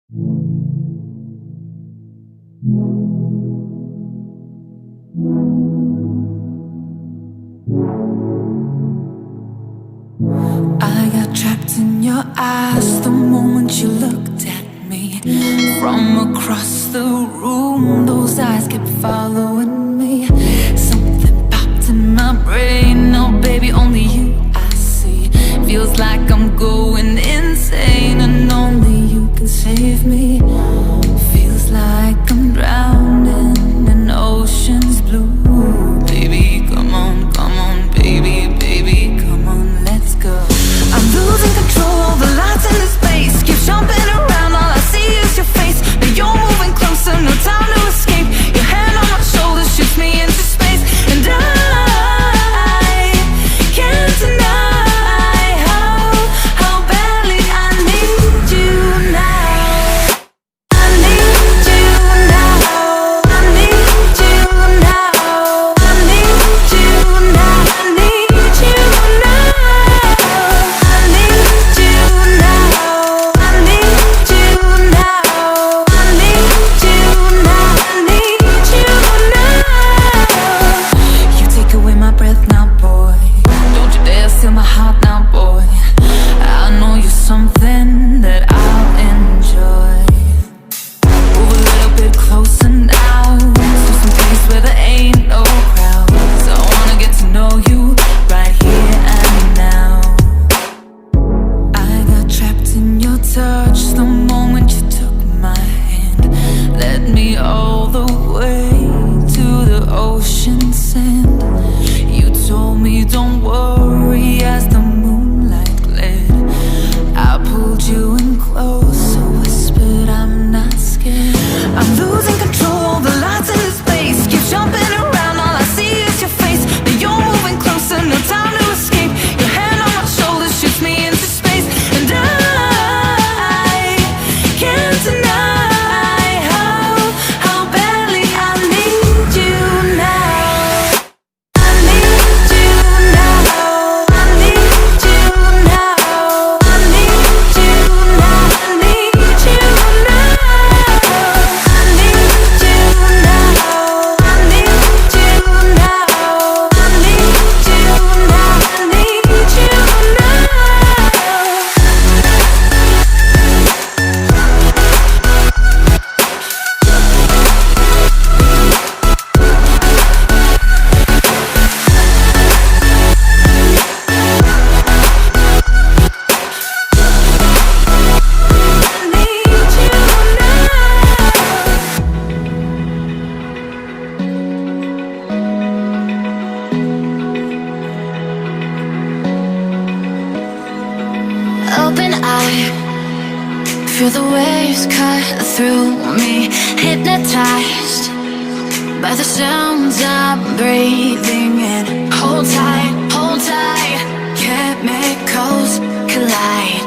I got trapped in your eyes the moment you looked at me. From across the room, those eyes kept following me. Something popped in my brain, oh baby, only you I see. Feels like I'm going insane and only you can save me. Feels like I'm drowning in ocean's blue. Baby, come on, baby, baby, come on, let's go. I'm losing control of the lights in this space. Keep jumping around, all I see is your face. But you're moving closer, no time to escape. Your hand on my shoulder shoots me into space. And I can't deny how badly I need you now. I need you now. I need you now. I need you now. I need you now. I need you now. I need you now. I need you now. I need you now. You take away my breath now, boy. Don't you dare steal my heart now, boy. I know you're something that I'll enjoy. Move a little bit closer now, to some place where there ain't no crowds. I wanna get to know you right here and now. I got trapped in your touch the moment you took my hand. Led me all the way to the ocean sand. You told me don't worry as the moonlight gled. I pulled you in close, whispered I'm not scared. I'm losing control of the lights in this space. Keep jumping around, all I see is your face. But you're moving closer, no time to escape. Your hand on my shoulder shoots me into space. And I can't deny how badly I need you now. I need you now. I need you now. I need you now. I need you now. I need you now. I need you now. I need you now. I need you now. Open eye, feel the waves cut through me. Hypnotized by the sounds I'm breathing in. Hold tight, chemicals collide.